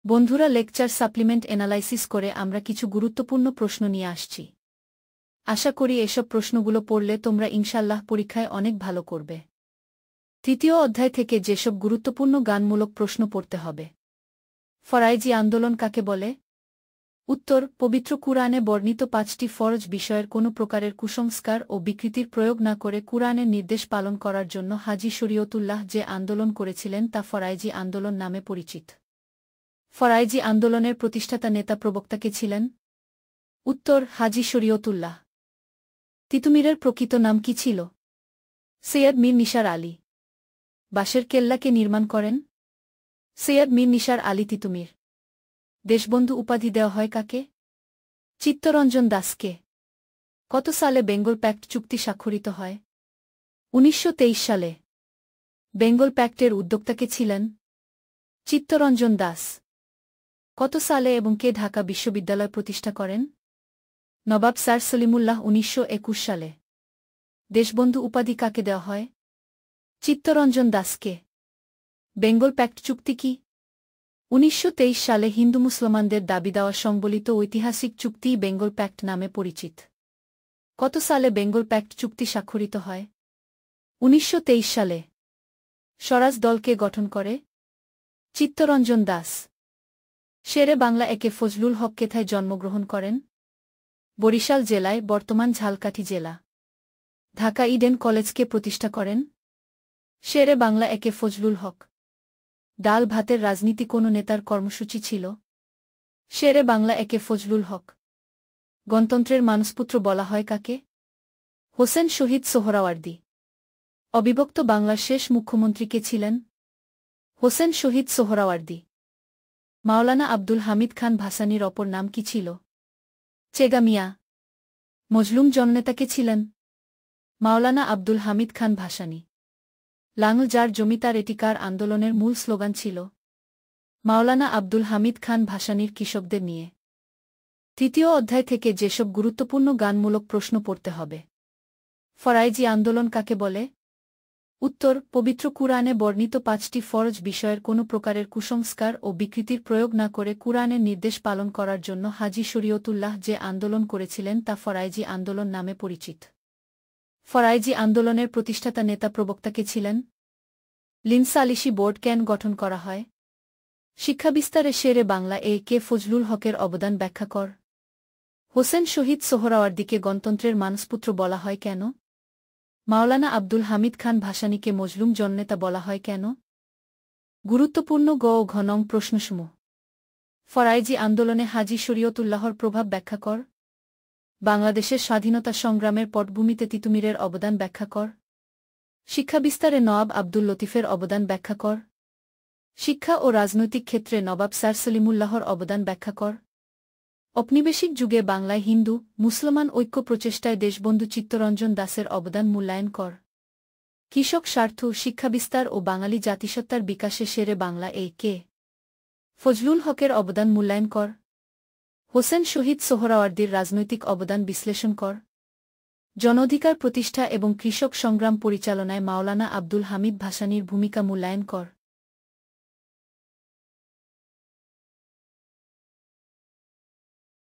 বন্ধুরা, lecture supplement analysis করে আমরা কিছু গুরুত্বপূর্ণ প্রশ্ন নিয়ে আসছি। আশা করি এসব প্রশ্নগুলো পড়লে তোমরা ইনশাল্লাহ পরীক্ষায় অনেক ভালো করবে। তৃতীয় অধ্যায় থেকে যেসব গুরুত্বপূর্ণ জ্ঞানমূলক প্রশ্ন পড়তে হবে। ফরাইজি আন্দোলন কাকে বলে? উত্তর: পবিত্র কুরআনে বর্ণিত 5টি ফরজ বিষয়ের কোনো প্রকারের কুসংস্কার ও বিকৃতির প্রয়োগ না করে কুরআনের নির্দেশ পালন করার জন্য হাজী শরীয়তুল্লাহ যে আন্দোলন করেছিলেন তা ফরাইজি আন্দোলন নামে পরিচিত। ফরাইজি আন্দোলনের প্রতিষ্ঠাতা নেতা প্রবক্তা কে ছিলেন? উত্তর: হাজী শরীয়তুল্লাহ। তিতুমীরের প্রকৃত নাম কি ছিল? সৈয়দ মীর নিসার আলী। বাঁশের কেল্লাকে নির্মাণ করেন? সৈয়দ মীর নিসার আলী তিতুমীর। দেশবন্ধু উপাধি দেওয়া হয় কাকে? চিত্তরঞ্জন দাসকে। কত সালে বেঙ্গল প্যাক্ট চুক্তি স্বাক্ষরিত হয়? 1923 সালে। বেঙ্গল প্যাক্টের উদ্যোক্তা কে ছিলেন? চিত্তরঞ্জন দাস। কত সালে এবং কে ঢাকা বিশ্ববিদ্যালয় প্রতিষ্ঠা করেন? নবাব স্যার সলিমুল্লাহ 1921 সালে। দেশবন্ধু উপাধি কাকে দেওয়া হয়? চিত্তরঞ্জন দাসকে। বেঙ্গল প্যাক্ট চুক্তি কি? 1923 সালে হিন্দু মুসলমানদের দাবি দেওয়া সংবলিত ঐতিহাসিক চুক্তিই বেঙ্গল প্যাক্ট নামে পরিচিত। কত সালে বেঙ্গল প্যাক্ট চুক্তি স্বাক্ষরিত হয়? 1923 সালে। স্বরাজ দলকে গঠন করে? চিত্তরঞ্জন দাস। শেরে বাংলা একে ফজলুল হক কোথায় জন্মগ্রহণ করেন? বরিশাল জেলায়, বর্তমান ঝালকাঠি জেলা। ঢাকা ইডেন কলেজকে প্রতিষ্ঠা করেন? শেরে বাংলা একে ফজলুল হক। ডাল ভাতের রাজনীতি কোন নেতার কর্মসূচি ছিল? শেরে বাংলা একে ফজলুল হক। গণতন্ত্রের মানসপুত্র বলা হয় কাকে? হোসেন শহীদ সোহরাওয়ার্দী। অবিভক্ত বাংলার শেষ মুখ্যমন্ত্রী কে ছিলেন? হোসেন শহীদ সোহরাওয়ার্দী। মাওলানা আব্দুল হামিদ খান ভাসানীর অপর নাম কি ছিল? চেগা মিয়া। মজলুম জননেতা কে ছিলেন? মাওলানা আব্দুল হামিদ খান ভাসানী। লাঙল যার জমিদার এটি কার আন্দোলনের মূল স্লোগান ছিল? মাওলানা আব্দুল হামিদ খান ভাসানীর কৃষকদের নিয়ে। তৃতীয় অধ্যায় থেকে যেসব গুরুত্বপূর্ণ জ্ঞানমূলক প্রশ্ন পড়তে হবে। ফরাইজি আন্দোলন কাকে বলে? উত্তর: পবিত্র কুরআনে বর্ণিত 5টি ফরজ বিষয়ের কোনো প্রকারের কুসংস্কার ও বিকৃতির প্রয়োগ না করে কুরআনের নির্দেশ পালন করার জন্য হাজী শরীয়তুল্লাহ যে আন্দোলন করেছিলেন তা ফরাইজি আন্দোলন নামে পরিচিত। ফরাইজি আন্দোলনের প্রতিষ্ঠাতা নেতা প্রবক্তা কে ছিলেন? লিনসালিসি বোর্ড কেন গঠন করা হয়? শিক্ষা বিস্তারে শেরে বাংলা এ কে ফজলুল হকের অবদান ব্যাখ্যা কর। হোসেন শহীদ সোহরাওয়ার্দীকে গণতন্ত্রের মানসপুত্র বলা হয় কেন? মাওলানা আব্দুল হামিদ খান ভাসানীকে মজলুম জননেতা বলা হয় কেন? গুরুত্বপূর্ণ গ ও ঘ নং প্রশ্নসমূহ। ফরাইজি আন্দোলনে হাজী শরীয়তুল্লাহর প্রভাব ব্যাখ্যা কর। বাংলাদেশের স্বাধীনতা সংগ্রামের পটভূমিতে তিতুমীরের অবদান ব্যাখ্যা কর। শিক্ষা বিস্তারে নওয়াব আব্দুল লতিফের অবদান ব্যাখ্যা কর। শিক্ষা ও রাজনৈতিক ক্ষেত্রে নবাব স্যার সলিমুল্লাহর অবদান ব্যাখ্যা কর। ঔপনিবেশিক যুগে বাংলায় হিন্দু মুসলমান ঐক্য প্রচেষ্টায় দেশবন্ধু চিত্তরঞ্জন দাসের অবদান মূল্যায়ন কর। কৃষক স্বার্থ, শিক্ষা বিস্তার ও বাঙালি জাতিসত্তার বিকাশে শেরে বাংলা এ কে ফজলুল হকের অবদান মূল্যায়ন কর। হোসেন শহীদ সোহরাওয়ার্দীর রাজনৈতিক অবদান বিশ্লেষণ কর। জনঅধিকার প্রতিষ্ঠা এবং কৃষক সংগ্রাম পরিচালনায় মাওলানা আব্দুল হামিদ ভাসানীর ভূমিকা মূল্যায়ন কর।